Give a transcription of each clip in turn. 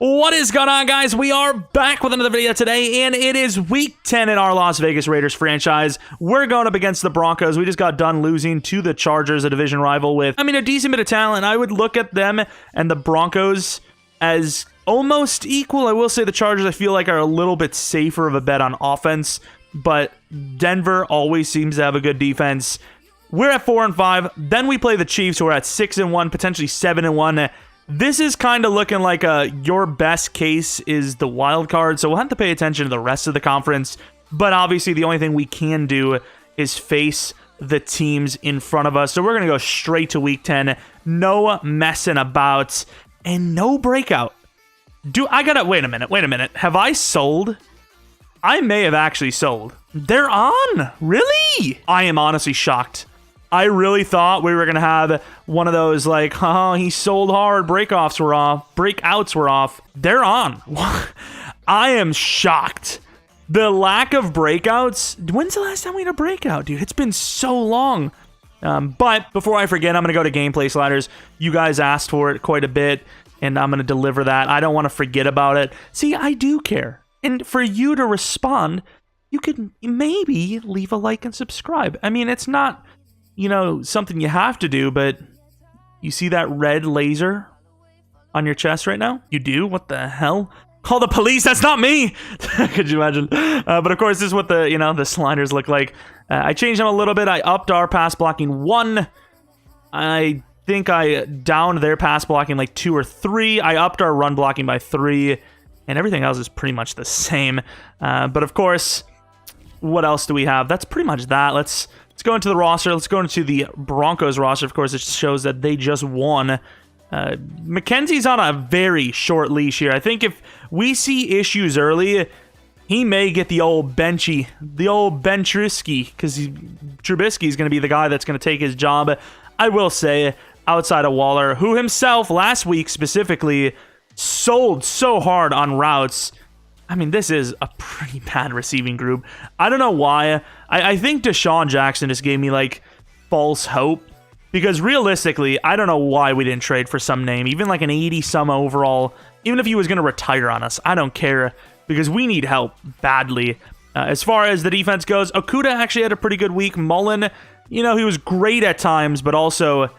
What is going on, guys? We are back with another video today, and it is week 10 in our Las Vegas Raiders franchise. We're going up against the Broncos. We just got done losing to the Chargers, a division rival with, a decent bit of talent. I would look at them and the Broncos as almost equal. I will say the Chargers, I feel like, are a little bit safer of a bet on offense, but Denver always seems to have a good defense. We're at 4-5. Then we play the Chiefs, who are at 6-1, potentially 7-1. This is kind of looking like your best case is the wild card, so we'll have to pay attention to the rest of the conference. But obviously, the only thing we can do is face the teams in front of us. So we're going to go straight to week 10. No messing about and no breakout. Wait a minute. Have I sold? I may have actually sold. They're on? Really? I am honestly shocked. I really thought we were going to have one of those, like, he sold hard, breakouts were off. They're on. I am shocked. The lack of breakouts. When's the last time we had a breakout, dude? It's been so long. But before I forget, I'm going to go to gameplay sliders. You guys asked for it quite a bit, and I'm going to deliver that. I don't want to forget about it. See, I do care. And for you to respond, you could maybe leave a like and subscribe. It's not, something you have to do, but you see that red laser on your chest right now? You do? What the hell? Call the police. That's not me. Could you imagine? But of course, this is what the sliders look like. I changed them a little bit. I upped our pass blocking 1. I think I downed their pass blocking like 2 or 3. I upped our run blocking by 3, and everything else is pretty much the same. But of course, what else do we have? That's pretty much that. Let's go into the roster. Let's go into the Broncos roster. Of course, it shows that they just won. McKenzie's on a very short leash here. I think if we see issues early, he may get the old benchy, the old Ben Trubisky, because Trubisky is going to be the guy that's going to take his job. I will say, outside of Waller, who himself last week specifically sold so hard on routes. This is a pretty bad receiving group. I don't know why. I think Deshaun Jackson just gave me, false hope. Because realistically, I don't know why we didn't trade for some name. Even like an 80-some overall. Even if he was going to retire on us. I don't care. Because we need help badly. As far as the defense goes, Okuda actually had a pretty good week. Mullen, he was great at times, but also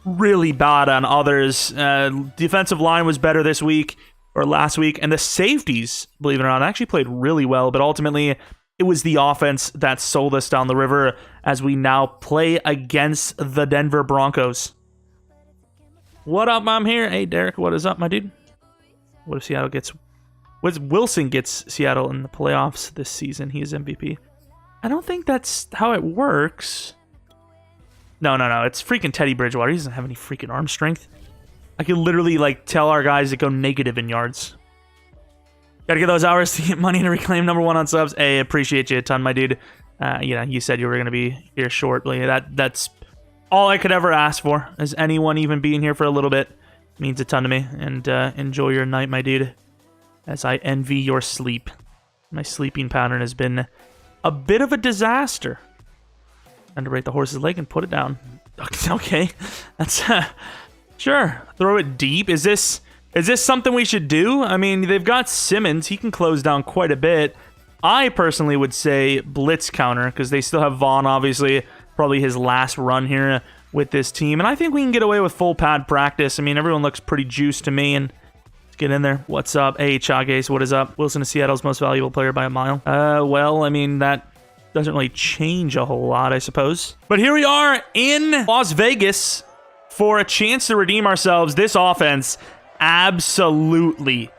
really bad on others. Defensive line was better this week. Or last week, and the safeties, believe it or not, actually played really well, but ultimately, it was the offense that sold us down the river as we now play against the Denver Broncos. What up, I'm here. Hey, Derek, what is up, my dude? What if Wilson gets Seattle in the playoffs this season? He is MVP. I don't think that's how it works. No, it's freaking Teddy Bridgewater. He doesn't have any freaking arm strength. I could literally, tell our guys to go negative in yards. Gotta get those hours to get money to reclaim #1 on subs. Hey, appreciate you a ton, my dude. You said you were going to be here shortly. That's all I could ever ask for, is anyone even being here for a little bit. It means a ton to me. And enjoy your night, my dude, as I envy your sleep. My sleeping pattern has been a bit of a disaster. Underrate the horse's leg and put it down. Okay, that's... Sure, throw it deep. Is this something we should do? They've got Simmons. He can close down quite a bit. I personally would say blitz counter, because they still have Vaughn, obviously, probably his last run here with this team. And I think we can get away with full pad practice. Everyone looks pretty juiced to me, and let's get in there. What's up? Hey, Chagas, what is up? Wilson is Seattle's most valuable player by a mile. That doesn't really change a whole lot, I suppose. But here we are in Las Vegas for a chance to redeem ourselves. This offense absolutely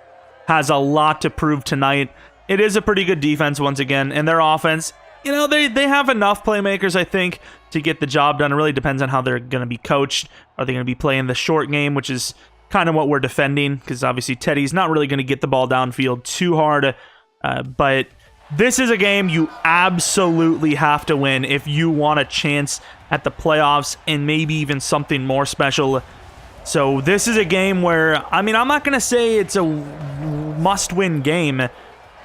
has a lot to prove tonight. It is a pretty good defense once again, and their offense, they have enough playmakers, I think, to get the job done. It really depends on how they're going to be coached. Are they going to be playing the short game, which is kind of what we're defending, because obviously Teddy's not really going to get the ball downfield too hard, but this is a game you absolutely have to win if you want a chance at the playoffs and maybe even something more special. So this is a game where, I'm not going to say it's a must-win game,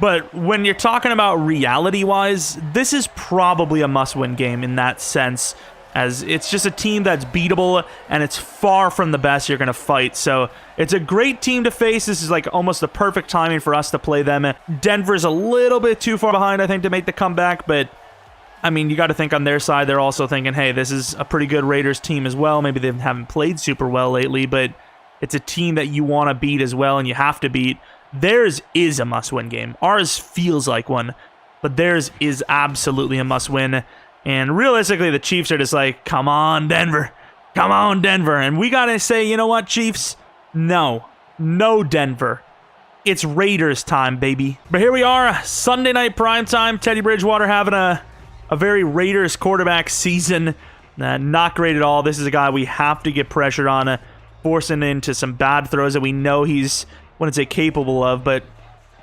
but when you're talking about reality-wise, this is probably a must-win game in that sense. as it's just a team that's beatable, and it's far from the best you're going to fight. So it's a great team to face. This is like almost the perfect timing for us to play them. Denver's a little bit too far behind, I think, to make the comeback, but I mean, you got to think on their side, they're also thinking, hey, this is a pretty good Raiders team as well. Maybe they haven't played super well lately, but it's a team that you want to beat as well, and you have to beat. Theirs is a must-win game. Ours feels like one, but theirs is absolutely a must-win. And realistically, the Chiefs are just like, come on, Denver. Come on, Denver. And we got to say, you know what, Chiefs? No. No, Denver. It's Raiders time, baby. But here we are, Sunday night primetime. Teddy Bridgewater having a very Raiders quarterback season. Not great at all. This is a guy we have to get pressured on, forcing into some bad throws that we know he's, I wouldn't say capable of, but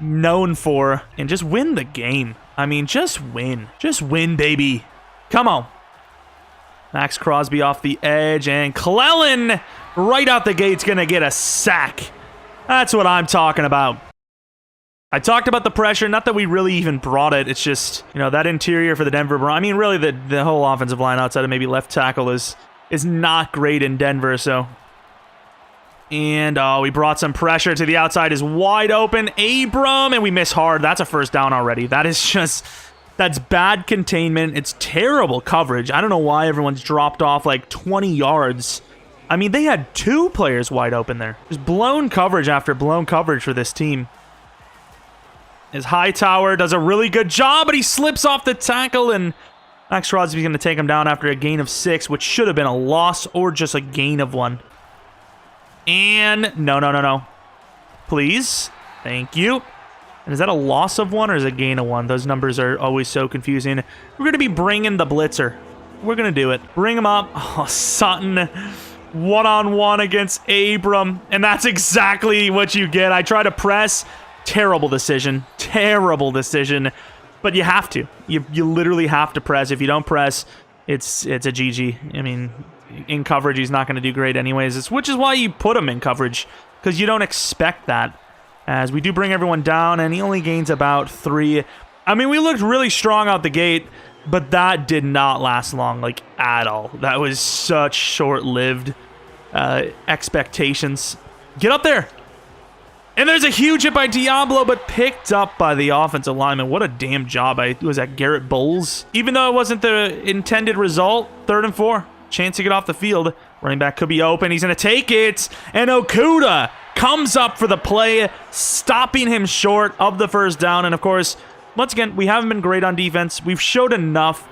known for. And just win the game. I mean, just win. Just win, baby. Come on. Max Crosby off the edge, and Clellan right out the gate's going to get a sack. That's what I'm talking about. I talked about the pressure, not that we really even brought it. It's just, you know, that interior for the Denver Broncos. I mean, really, the whole offensive line outside of maybe left tackle is not great in Denver, so. And we brought some pressure to the outside. Is wide open. Abram, and we miss hard. That's a first down already. That is just... That's bad containment. It's terrible coverage. I don't know why everyone's dropped off like 20 yards. I mean, they had 2 players wide open there. Just blown coverage after blown coverage for this team. His Hightower does a really good job, but he slips off the tackle, and Max Crosby's going to take him down after a gain of 6, which should have been a loss or just a gain of 1. And no. Please. Thank you. And is that a loss of 1 or is it a gain of 1? Those numbers are always so confusing. We're going to be bringing the blitzer. We're going to do it. Bring him up. Oh, Sutton. One-on-one against Abram. And that's exactly what you get. I try to press. Terrible decision. Terrible decision. But you have to. You literally have to press. If you don't press, it's a GG. I mean, in coverage, he's not going to do great anyways. Which is why you put him in coverage. Because you don't expect that. As we do bring everyone down, and he only gains about 3. I mean, we looked really strong out the gate, but that did not last long, like, at all. That was such short-lived expectations. Get up there! And there's a huge hit by Diablo, but picked up by the offensive lineman. What a damn job. Was that Garrett Bowles? Even though it wasn't the intended result, 3rd and 4. Chance to get off the field. Running back could be open. He's going to take it. And Okuda comes up for the play, stopping him short of the first down. And, of course, once again, we haven't been great on defense. We've showed enough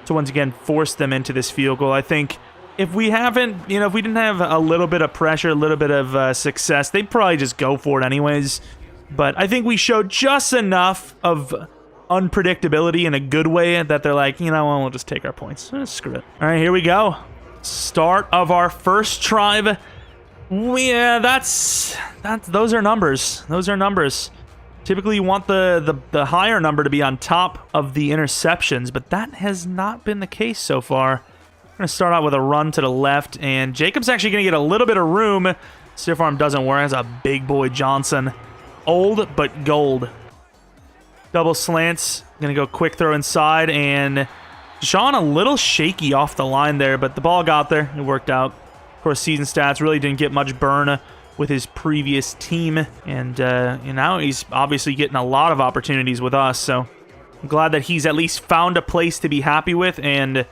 to, once again, force them into this field goal. I think if we haven't, if we didn't have a little bit of pressure, a little bit of success, they'd probably just go for it anyways. But I think we showed just enough of unpredictability in a good way that they're like, we'll just take our points. Screw it. All right, here we go. Start of our first drive. Yeah, those are numbers. Those are numbers. Typically, you want the higher number to be on top of the interceptions, but that has not been the case so far. We're going to start out with a run to the left, and Jacob's actually going to get a little bit of room. Stiff arm doesn't work. That's a big boy Johnson. Old, but gold. Double slants. Going to go quick throw inside, and Sean a little shaky off the line there, but the ball got there. It worked out. Of course, season stats really didn't get much burn with his previous team, and now he's obviously getting a lot of opportunities with us, so I'm glad that he's at least found a place to be happy with, and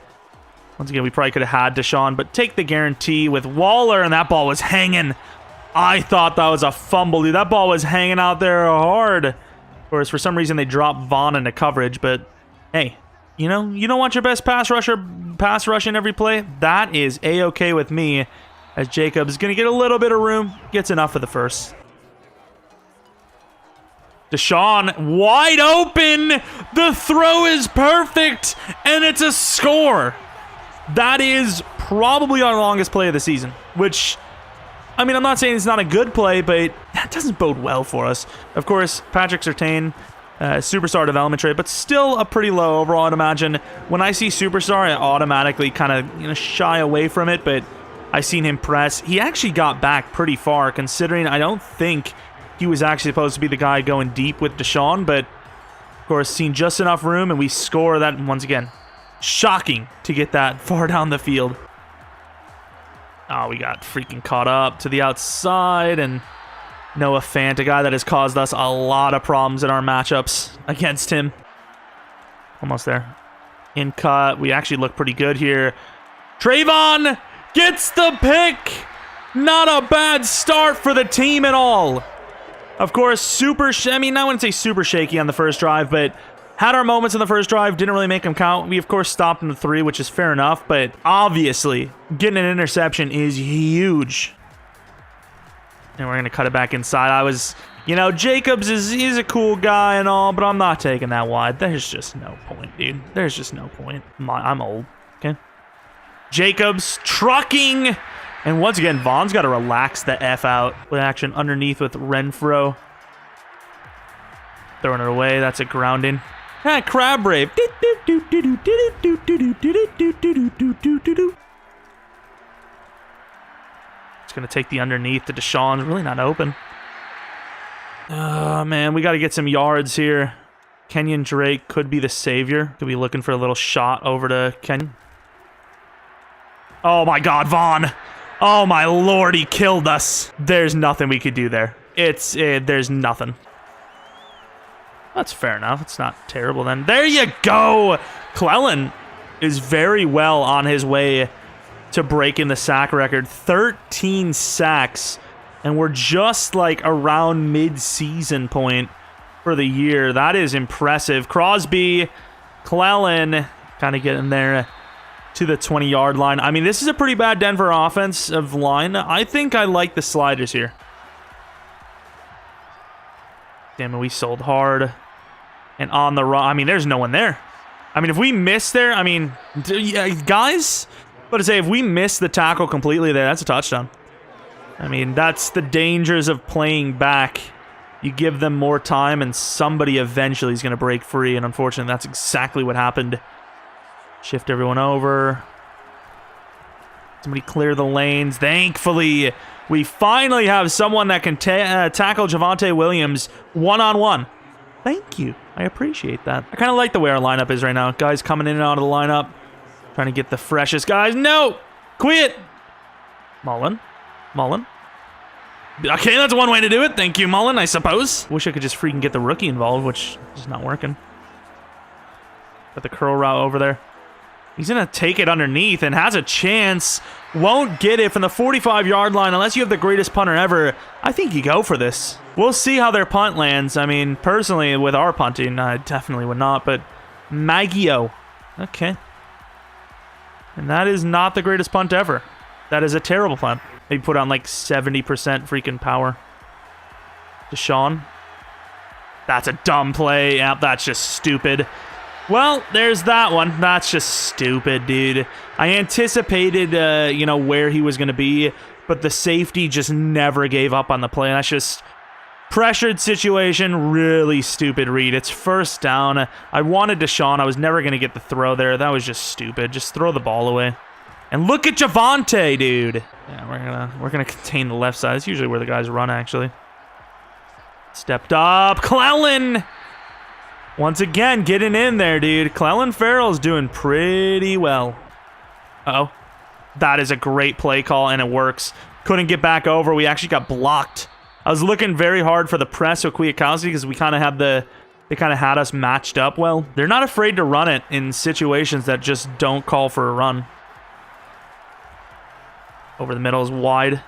once again, we probably could have had Deshaun, but take the guarantee with Waller, and that ball was hanging. I thought that was a fumble, dude. That ball was hanging out there hard. Of course, for some reason, they dropped Vaughn into coverage, but hey, you don't want your best pass rush in every play? That is A-okay with me, as Jacob's going to get a little bit of room, gets enough for the first. Deshaun, wide open! The throw is perfect, and it's a score! That is probably our longest play of the season, which, I mean, I'm not saying it's not a good play, but that doesn't bode well for us. Of course, Patrick Surtain, superstar development trait, but still a pretty low overall, I'd imagine. When I see superstar, I automatically kind of shy away from it, but I seen him press. He actually got back pretty far, considering I don't think he was actually supposed to be the guy going deep with Deshaun, but of course, seen just enough room, and we score that once again. Shocking to get that far down the field. Oh, we got freaking caught up to the outside, and Noah Fant, a guy that has caused us a lot of problems in our matchups against him. Almost there. In cut. We actually look pretty good here. Trayvon gets the pick. Not a bad start for the team at all. Of course, I wouldn't say super shaky on the first drive, but had our moments in the first drive, didn't really make them count. We, of course, stopped in the 3, which is fair enough, but obviously, getting an interception is huge. And we're going to cut it back inside. Jacobs is a cool guy and all, but I'm not taking that wide. There's just no point, dude. There's just no point. I'm old, okay? Jacobs trucking. And once again, Vaughn's got to relax the F out with action underneath with Renfro. Throwing it away. That's a grounding. Crab Brave. It's going to take the underneath to Deshaun's. Really not open. Oh, man. We got to get some yards here. Kenyon Drake could be the savior. Could be looking for a little shot over to Kenyon. Oh, my God, Vaughn. Oh, my Lord. He killed us. There's nothing we could do there. There's nothing. That's fair enough. It's not terrible then. There you go. Clellan is very well on his way to breaking the sack record. 13 sacks. And we're just like around mid-season point for the year. That is impressive. Crosby, Clellan kind of getting there to the 20-yard line. I mean, this is a pretty bad Denver offensive line. I think I like the sliders here. Damn it, we sold hard. And on the run, I mean, there's no one there. I mean, if we miss there, I mean, guys, but to say, if we miss the tackle completely there, that's a touchdown. I mean, that's the dangers of playing back. You give them more time, and somebody eventually is going to break free, and unfortunately, that's exactly what happened. Shift everyone over. Somebody clear the lanes. Thankfully, we finally have someone that can tackle Javonte Williams one-on-one. Thank you. I appreciate that. I kind of like the way our lineup is right now. Guys coming in and out of the lineup. Trying to get the freshest guys. No! Quit! Mullen. Okay, that's one way to do it. Thank you, Mullen, I suppose. Wish I could just freaking get the rookie involved, which is not working. Got the curl route over there. He's going to take it underneath and has a chance. Won't get it from the 45-yard line unless you have the greatest punter ever. I think you go for this. We'll see how their punt lands. I mean, personally, with our punting, I definitely would not, but Maggio. Okay. And that is not the greatest punt ever. That is a terrible punt. Maybe put on like 70% freaking power. Deshaun. That's a dumb play. Yep, that's just stupid. Well, there's that one. That's just stupid, dude. I anticipated, where he was going to be, but the safety just never gave up on the play. And that's just pressured situation. Really stupid read. It's first down. I wanted Deshaun. I was never going to get the throw there. That was just stupid. Just throw the ball away. And look at Javonte, dude. Yeah, we're gonna contain the left side. It's usually where the guys run, actually. Stepped up. Clellan! Once again, getting in there, dude. Clellan Ferrell's doing pretty well. Uh-oh. That is a great play call, and it works. Couldn't get back over. We actually got blocked. I was looking very hard for the press with Kwiatkowski because we kind of had they kind of had us matched up well. They're not afraid to run it in situations that just don't call for a run. Over the middle is wide.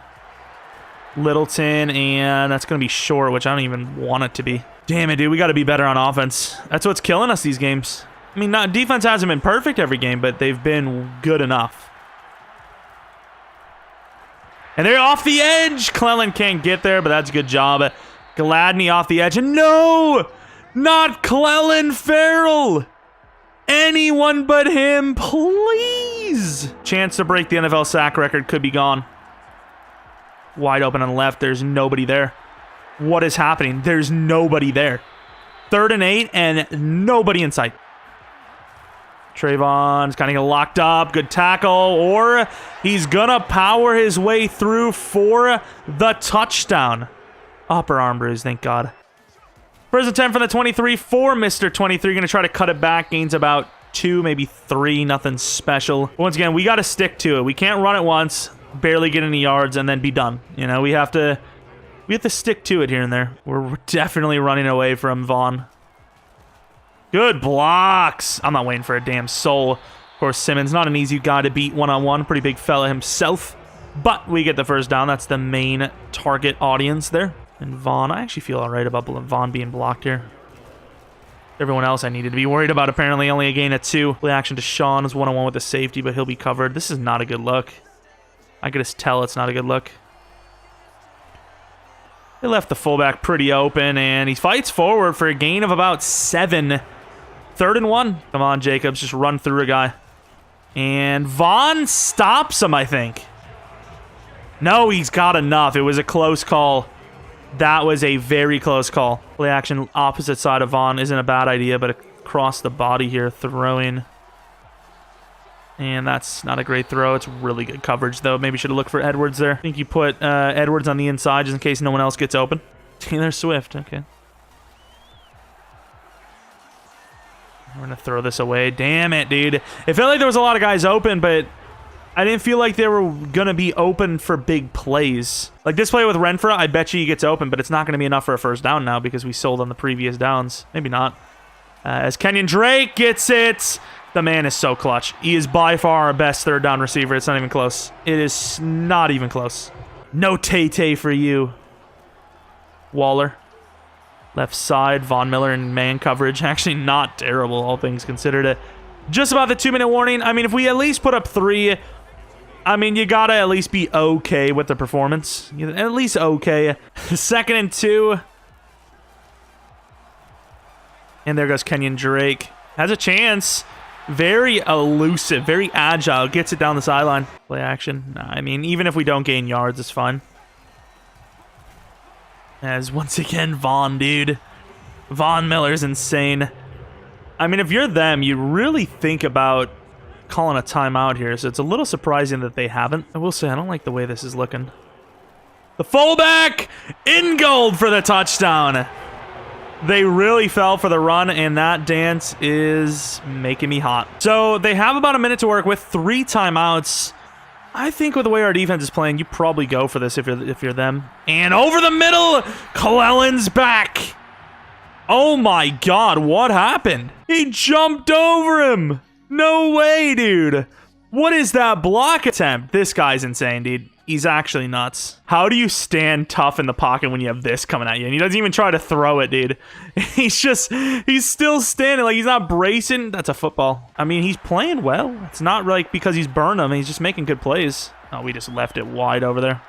Littleton, and that's going to be short, which I don't even want it to be. Damn it, dude. We got to be better on offense. That's what's killing us these games. I mean, defense hasn't been perfect every game, but they've been good enough. And they're off the edge. Clellan can't get there, but that's a good job. Gladney off the edge. And no! Not Clellan Ferrell! Anyone but him, please! Chance to break the NFL sack record could be gone. Wide open on the left. There's nobody there. What is happening? There's nobody there. 3rd and 8 and nobody in sight. Trayvon's kind of getting locked up. Good tackle. Or he's going to power his way through for the touchdown. Upper arm bruise, thank God. First and 10 from the 23 for Mr. 23. Going to try to cut it back. Gains about 2, maybe 3, nothing special. Once again, we got to stick to it. We can't run it once, barely get any yards, and then be done. You know, we have to stick to it here and there. We're definitely running away from Vaughn. Good blocks. I'm not waiting for a damn soul. Of course, Simmons, not an easy guy to beat one-on-one. Pretty big fella himself. But we get the first down. That's the main target audience there. And Vaughn, I actually feel all right about Vaughn being blocked here. Everyone else I needed to be worried about, apparently. Only a gain of 2. Play action to Sean is one-on-one with the safety, but he'll be covered. This is not a good look. I could just tell it's not a good look. They left the fullback pretty open, and he fights forward for a gain of about 7. 3rd and 1. Come on, Jacobs. Just run through a guy. And Vaughn stops him, I think. No, he's got enough. It was a close call. That was a very close call. Play action opposite side of Vaughn isn't a bad idea, but across the body here, throwing. And that's not a great throw. It's really good coverage, though. Maybe should have looked for Edwards there. I think you put Edwards on the inside just in case no one else gets open. Taylor Swift, okay. We're going to throw this away. Damn it, dude. It felt like there was a lot of guys open, but I didn't feel like they were going to be open for big plays. Like this play with Renfro, I bet you he gets open, but it's not going to be enough for a first down now because we sold on the previous downs. Maybe not. As Kenyon Drake gets it. The man is so clutch. He is by far our best third down receiver. It's not even close. It is not even close. No Tay-Tay for you. Waller. Left side, Von Miller in man coverage. Actually not terrible, all things considered. Just about the 2-minute warning. I mean, if we at least put up 3, I mean, you gotta at least be okay with the performance. At least okay. 2nd and 2. And there goes Kenyon Drake. Has a chance. Very elusive, very agile. Gets it down the sideline. Play action. Nah, I mean, even if we don't gain yards, it's fine. As once again, Vaughn, dude. Von Miller's insane. I mean, if you're them, you really think about calling a timeout here, so it's a little surprising that they haven't. I will say, I don't like the way this is looking. The fullback in gold for the touchdown. They really fell for the run, and that dance is making me hot. So they have about a minute to work with, 3 timeouts. I think with the way our defense is playing, you probably go for this if you're them. And over the middle, Clellan's back. Oh my God, what happened? He jumped over him. No way, dude. What is that block attempt? This guy's insane, dude. He's actually nuts. How do you stand tough in the pocket when you have this coming at you? And he doesn't even try to throw it, dude. He's still standing like he's not bracing. That's a football. I mean, he's playing well. It's not like because he's burned him. He's just making good plays. Oh, we just left it wide over there.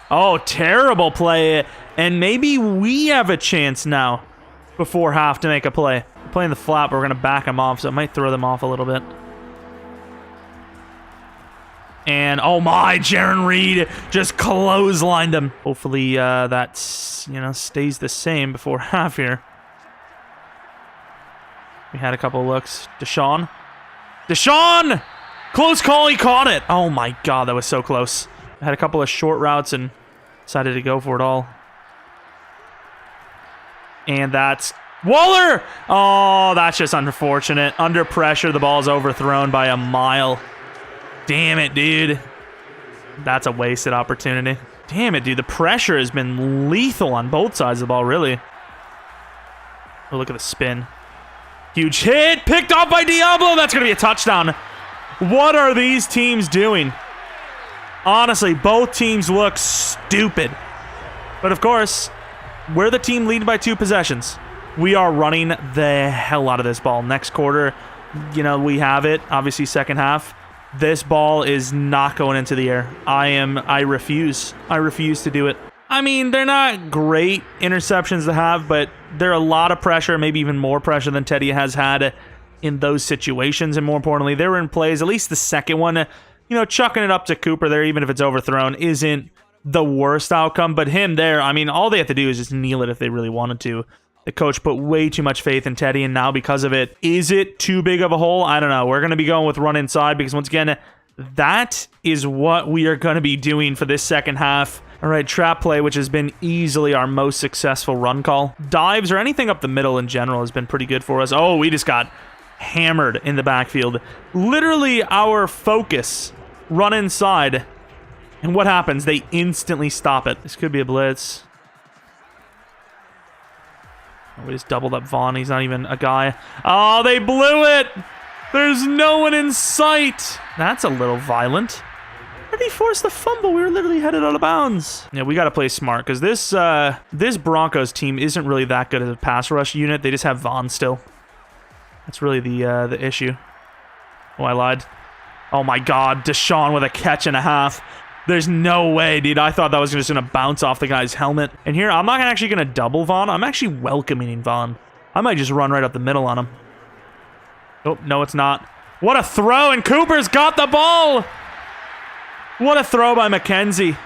Oh, terrible play. And maybe we have a chance now before half to make a play. We're playing the flat, but we're going to back them off, so it might throw them off a little bit. And, oh my, Jaron Reed just clotheslined him. Hopefully that, stays the same before half here. We had a couple of looks. Deshaun! Close call, he caught it! Oh my God, that was so close. I had a couple of short routes and decided to go for it all. And that's Waller! Oh, that's just unfortunate. Under pressure, the ball's overthrown by a mile. Damn it, dude. That's a wasted opportunity. Damn it, dude. The pressure has been lethal on both sides of the ball, really. Oh, look at the spin. Huge hit. Picked off by Diablo. That's going to be a touchdown. What are these teams doing? Honestly, both teams look stupid. But, of course, we're the team leading by 2 possessions. We are running the hell out of this ball. Next quarter, we have it. Obviously, second half. This ball is not going into the air. I refuse. I refuse to do it. I mean, they're not great interceptions to have, but they're a lot of pressure, maybe even more pressure than Teddy has had in those situations. And more importantly, they were in plays, at least the second one, chucking it up to Cooper there, even if it's overthrown, isn't the worst outcome. But him there, I mean, all they have to do is just kneel it if they really wanted to. The coach put way too much faith in Teddy, and now because of it, is it too big of a hole? I don't know. We're going to be going with run inside because, once again, that is what we are going to be doing for this second half. All right, trap play, which has been easily our most successful run call. Dives or anything up the middle in general has been pretty good for us. Oh, we just got hammered in the backfield. Literally our focus. Run inside. And what happens? They instantly stop it. This could be a blitz. We just doubled up Vaughn. He's not even a guy. Oh, they blew it! There's no one in sight! That's a little violent. How did he force the fumble? We were literally headed out of bounds. Yeah, we got to play smart, because this Broncos team isn't really that good as a pass rush unit. They just have Vaughn still. That's really the issue. Oh, I lied. Oh my god, Deshaun with a catch and a half. There's no way, dude. I thought that was just going to bounce off the guy's helmet. And here, I'm not actually going to double Vaughn. I'm actually welcoming Vaughn. I might just run right up the middle on him. Oh, no, it's not. What a throw, and Cooper's got the ball! What a throw by McKenzie.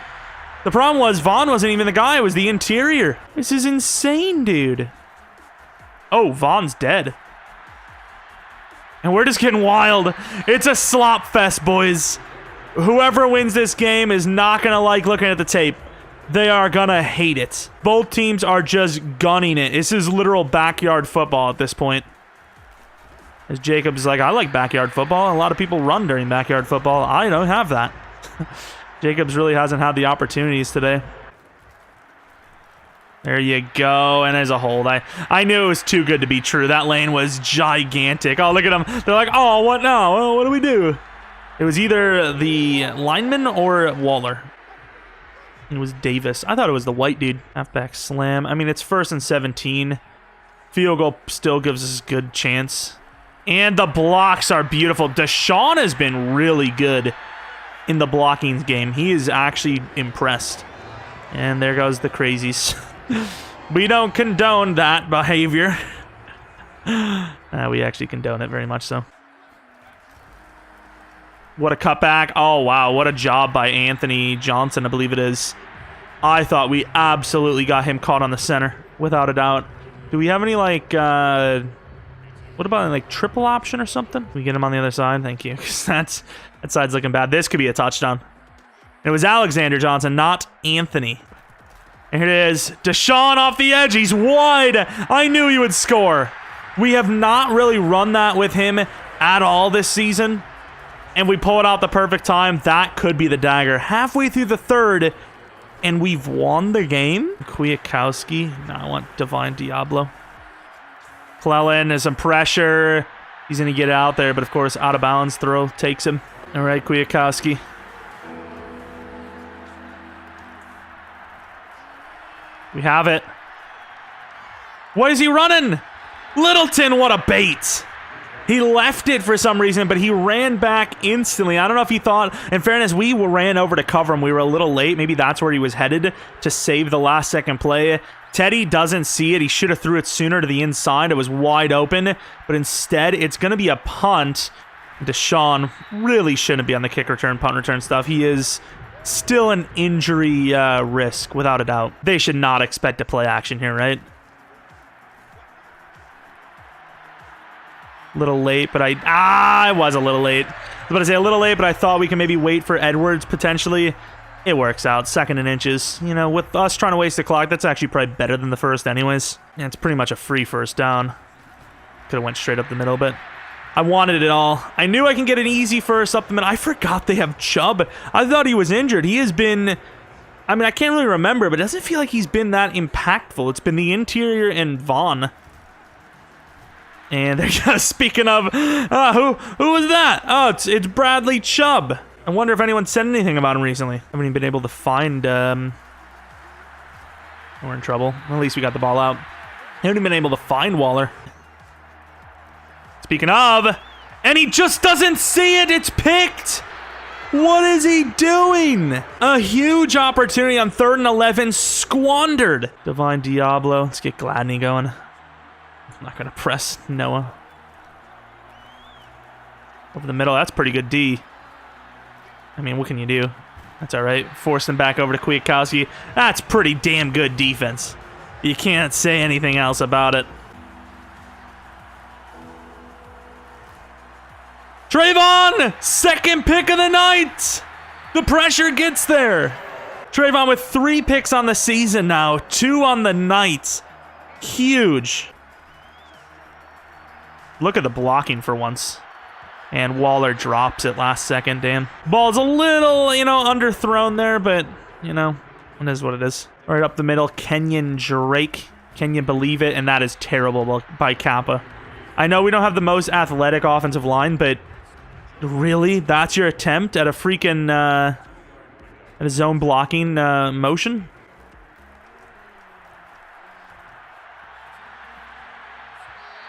The problem was Vaughn wasn't even the guy. It was the interior. This is insane, dude. Oh, Vaughn's dead. And we're just getting wild. It's a slop fest, boys. Whoever wins this game is not going to like looking at the tape. They are going to hate it. Both teams are just gunning it. This is literal backyard football at this point. As Jacob's like, I like backyard football. A lot of people run during backyard football. I don't have that. Jacobs really hasn't had the opportunities today. There you go, and there's a hold. I knew it was too good to be true. That lane was gigantic. Oh, look at them. They're like, oh, what now? Oh, what do we do? It was either the lineman or Waller. It was Davis. I thought it was the white dude. Halfback slam. I mean, it's 1st and 17. Field goal still gives us a good chance. And the blocks are beautiful. Deshaun has been really good in the blocking game. He is actually impressed. And there goes the crazies. We don't condone that behavior. We actually condone it very much so. What a cutback. Oh, wow. What a job by Anthony Johnson, I believe it is. I thought we absolutely got him caught on the center, without a doubt. Do we have any, like, what about, like, triple option or something? We get him on the other side? Thank you. Because that side's looking bad. This could be a touchdown. It was Alexander Johnson, not Anthony. And here it is. Deshaun off the edge. He's wide. I knew he would score. We have not really run that with him at all this season. And we pull it out the perfect time. That could be the dagger. Halfway through the third, and we've won the game. Kwiatkowski. No, I want Divine Diablo. Clellan, there's some pressure. He's going to get out there, but of course, out of bounds throw takes him. All right, Kwiatkowski. We have it. What is he running? Littleton, what a bait. He left it for some reason, but he ran back instantly. I don't know if he thought, in fairness, we ran over to cover him. We were a little late. Maybe that's where he was headed to save the last second play. Teddy doesn't see it. He should have threw it sooner to the inside. It was wide open, but instead it's going to be a punt. Deshaun really shouldn't be on the kick return, punt return stuff. He is still an injury risk, without a doubt. They should not expect to play action here, right? Little late, but I was a little late. I was about to say a little late, but I thought we can maybe wait for Edwards potentially. It works out. 2nd and inches. You know, with us trying to waste the clock, that's actually probably better than the first anyways. Yeah, it's pretty much a free first down. Could have went straight up the middle, but I wanted it all. I knew I can get an easy first up the middle. I forgot they have Chubb. I thought he was injured. He has been, I mean, I can't really remember, but it doesn't feel like he's been that impactful. It's been the interior and Vaughn. And they're speaking of, who was that? Oh, it's Bradley Chubb. I wonder if anyone said anything about him recently. I haven't even been able to find, we're in trouble. Well, at least we got the ball out. I haven't even been able to find Waller. Speaking of, and he just doesn't see it. It's picked. What is he doing? A huge opportunity on 3rd and 11 squandered. Divine Diablo. Let's get Gladney going. I'm not going to press Noah. Over the middle. That's pretty good D. I mean, what can you do? That's all right. Force him back over to Kwiatkowski. That's pretty damn good defense. You can't say anything else about it. Trayvon! 2nd pick of the night! The pressure gets there. Trayvon with 3 picks on the season now. 2 on the night. Huge. Look at the blocking for once. And Waller drops it last second, damn. Ball's a little, you know, underthrown there, but, you know, it is what it is. Right up the middle, Kenyon Drake. Can you believe it? And that is terrible by Kappa. I know we don't have the most athletic offensive line, but really? That's your attempt at a freaking, at a zone blocking motion?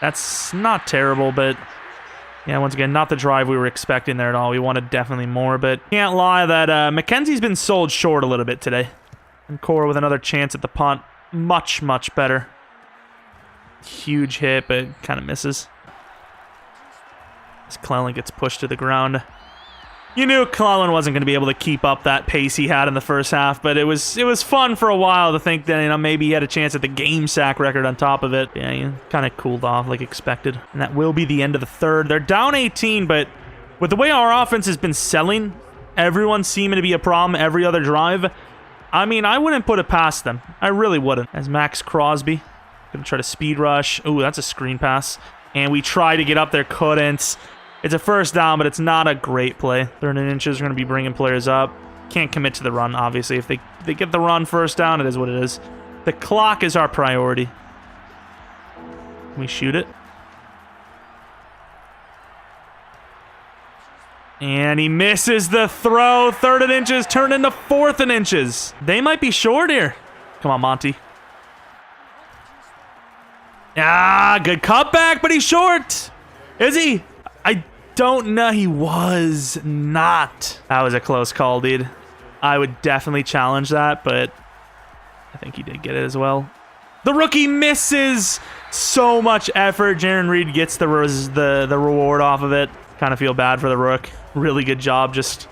That's not terrible, but yeah, once again, not the drive we were expecting there at all. We wanted definitely more, but can't lie that McKenzie's been sold short a little bit today. And Cora with another chance at the punt. Much, much better. Huge hit, but kind of misses. As Clellan gets pushed to the ground. You knew Clellan wasn't going to be able to keep up that pace he had in the first half, but it was fun for a while to think that, you know, maybe he had a chance at the game sack record on top of it. Yeah, he kind of cooled off like expected. And that will be the end of the third. They're down 18, but with the way our offense has been selling, everyone's seeming to be a problem every other drive. I mean, I wouldn't put it past them. I really wouldn't. As Max Crosby gonna try to speed rush. Ooh, that's a screen pass. And we try to get up there, couldn't. It's a first down, but it's not a great play. 3rd and inches, we're going to be bringing players up. Can't commit to the run, obviously. If they get the run first down, it is what it is. The clock is our priority. Can we shoot it? And he misses the throw. 3rd and inches turned into 4th and inches. They might be short here. Come on, Monty. Ah, good cutback, but he's short. Is he? I don't know. He was not. That was a close call, dude. I would definitely challenge that, but I think he did get it as well. The rookie misses. So much effort. Jaron Reed gets the reward off of it. Kind of feel bad for the rook. Really good job. Just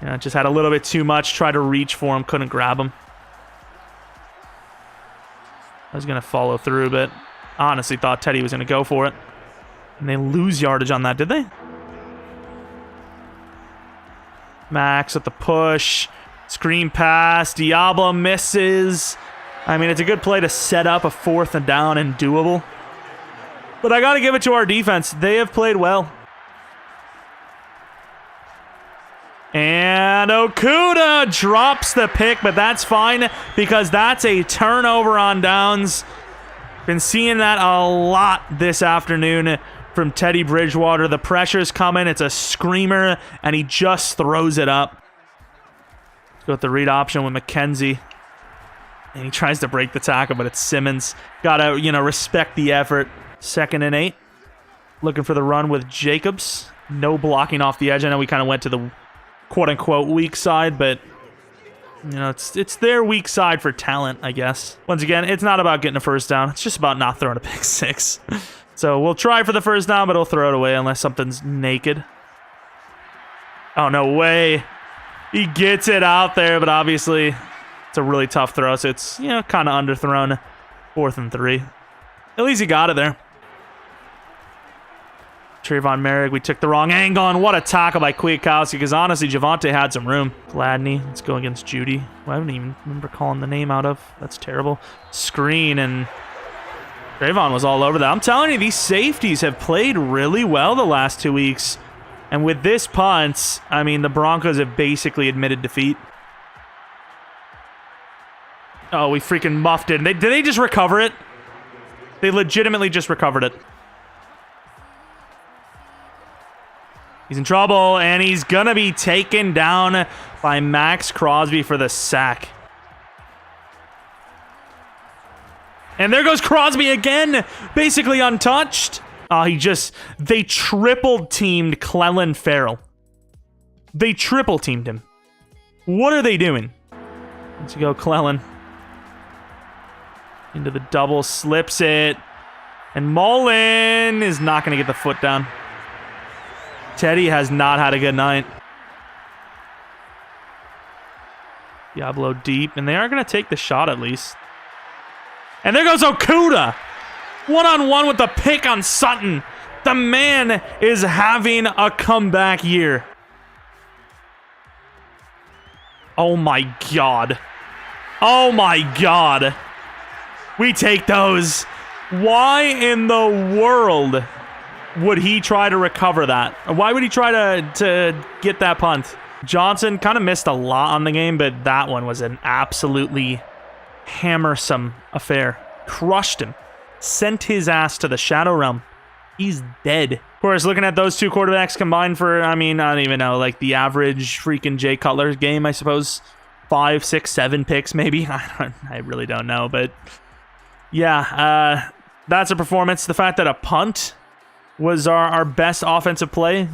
had a little bit too much. Tried to reach for him. Couldn't grab him. I was going to follow through, but honestly thought Teddy was going to go for it. And they lose yardage on that, did they? Max at the push. Screen pass. Diablo misses. I mean, it's a good play to set up a 4th and down and doable. But I got to give it to our defense. They have played well. And Okuda drops the pick, but that's fine because that's a turnover on downs. Been seeing that a lot this afternoon from Teddy Bridgewater. The pressure's coming. It's a screamer, and he just throws it up. Let's go with the read option with McKenzie. And he tries to break the tackle, but it's Simmons. Gotta, respect the effort. 2nd and 8. Looking for the run with Jacobs. No blocking off the edge. I know we kind of went to the quote-unquote weak side, but it's their weak side for talent, I guess. Once again, it's not about getting a first down. It's just about not throwing a pick 6. So we'll try for the first down, but we'll throw it away unless something's naked. Oh, no way. He gets it out there, but obviously it's a really tough throw, so it's, kind of underthrown. 4th and 3. At least he got it there. Trayvon Merrick, we took the wrong angle, and what a tackle by Kwiatkowski, because honestly, Javonte had some room. Gladney, let's go against Judy, who I don't even remember calling the name out of. That's terrible. Screen, and Trayvon was all over that. I'm telling you, these safeties have played really well the last 2 weeks. And with this punt, I mean, the Broncos have basically admitted defeat. Oh, we freaking muffed it. Did they just recover it? They legitimately just recovered it. He's in trouble, and he's going to be taken down by Max Crosby for the sack. And there goes Crosby again, basically untouched. They triple-teamed Clellan Ferrell. They triple-teamed him. What are they doing? Let's go Clellan. Into the double, slips it. And Mullen is not going to get the foot down. Teddy has not had a good night. Diablo deep, and they are going to take the shot at least. And there goes Okuda. One-on-one with the pick on Sutton. The man is having a comeback year. Oh my God. Oh my God. We take those. Why in the world would he try to recover that? Why would he try to get that punt? Johnson kind of missed a lot on the game, but that one was an absolutely hammersome affair. Crushed him. Sent his ass to the Shadow Realm. He's dead. Of course, looking at those two quarterbacks combined for, I mean, I don't even know, like the average freaking Jay Cutler game, I suppose. 5, 6, 7 picks, maybe. I really don't know, but yeah, that's a performance. The fact that a punt was our best offensive play,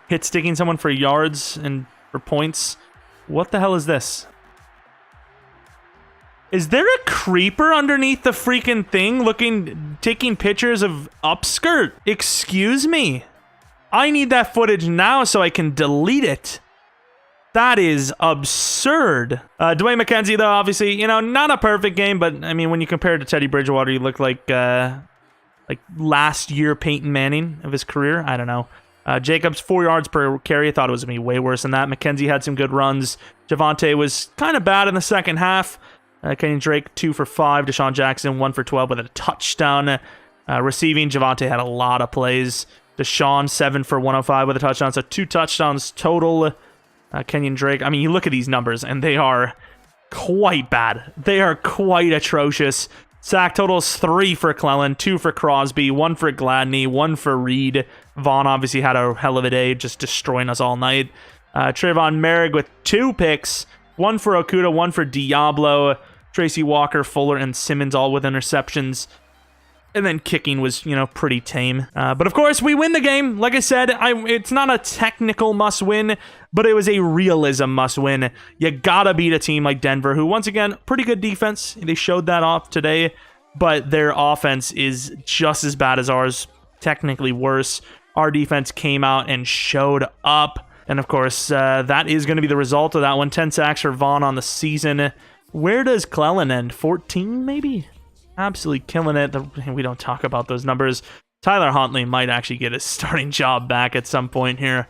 hit sticking someone for yards and for points. What the hell is this? Is there a creeper underneath the freaking thing taking pictures of upskirt? Excuse me. I need that footage now so I can delete it. That is absurd. Dwayne McKenzie, though, obviously, not a perfect game, but I mean, when you compare it to Teddy Bridgewater, you look like last year Peyton Manning of his career. I don't know. Jacobs, 4 yards per carry. I thought it was going to be way worse than that. McKenzie had some good runs. Javonte was kind of bad in the second half. Kenyon Drake, 2 for 5. Deshaun Jackson, 1 for 12 with a touchdown. Receiving, Javonte had a lot of plays. Deshaun, 7 for 105 with a touchdown. So 2 touchdowns total. Kenyon Drake, I mean, you look at these numbers, and they are quite bad. They are quite atrocious. Sack totals 3 for Clellan, 2 for Crosby, 1 for Gladney, 1 for Reed. Vaughn obviously had a hell of a day, just destroying us all night. Trayvon Merrick with 2 picks, 1 for Okuda, 1 for Diablo. Tracy Walker, Fuller, and Simmons all with interceptions. And then kicking was, pretty tame. But of course, we win the game. Like I said, it's not a technical must-win, but it was a realism must-win. You gotta beat a team like Denver, who, once again, pretty good defense. They showed that off today, but their offense is just as bad as ours, technically worse. Our defense came out and showed up. And of course, that is going to be the result of that one. 10 sacks for Vaughn on the season. Where does Clellan end? 14, maybe? Absolutely killing it. We don't talk about those numbers. Tyler Huntley might actually get his starting job back at some point here.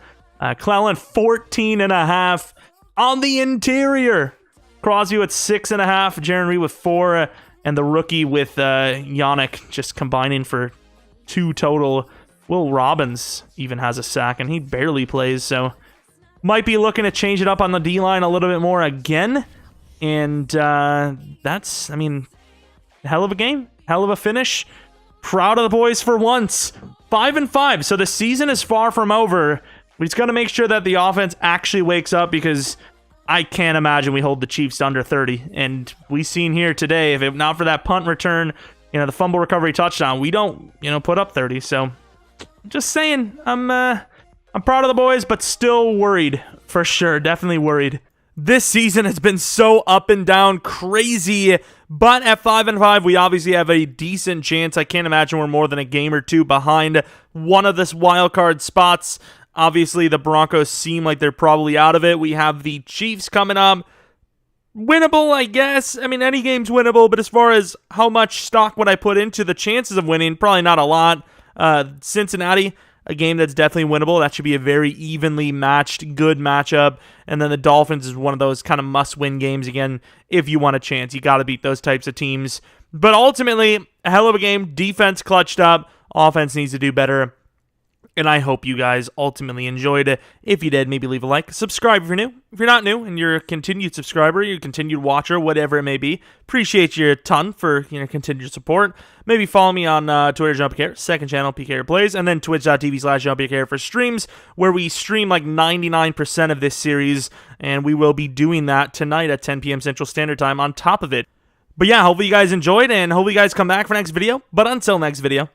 Clellan, 14.5 on the interior. Crosby with 6.5. Jaron Reed with 4. And the rookie with Yannick just combining for 2 total. Will Robbins even has a sack, and he barely plays, so might be looking to change it up on the D-line a little bit more again. And that's, I mean, hell of a game. Hell of a finish. Proud of the boys for once. 5-5. So the season is far from over. We just got to make sure that the offense actually wakes up, because I can't imagine we hold the Chiefs under 30. And we seen here today, if not for that punt return, the fumble recovery touchdown, we don't, put up 30. So just saying, I'm proud of the boys, but still worried for sure. Definitely worried. This season has been so up and down, crazy, but at 5-5, we obviously have a decent chance. I can't imagine we're more than a game or 2 behind one of this wild card spots. Obviously, the Broncos seem like they're probably out of it. We have the Chiefs coming up. Winnable, I guess. I mean, any game's winnable, but as far as how much stock would I put into the chances of winning, probably not a lot. Cincinnati, a game that's definitely winnable. That should be a very evenly matched, good matchup. And then the Dolphins is one of those kind of must-win games. Again, if you want a chance, you got to beat those types of teams. But ultimately, a hell of a game. Defense clutched up. Offense needs to do better. And I hope you guys ultimately enjoyed it. If you did, maybe leave a like. Subscribe if you're new. If you're not new and you're a continued subscriber, you're a continued watcher, whatever it may be, appreciate you a ton for continued support. Maybe follow me on Twitter, Jeromepkr, second channel, PKR Plays, and then twitch.tv/Jeromepkr for streams, where we stream like 99% of this series, and we will be doing that tonight at 10 p.m. Central Standard Time on top of it. But yeah, hopefully you guys enjoyed, and hopefully you guys come back for next video. But until next video,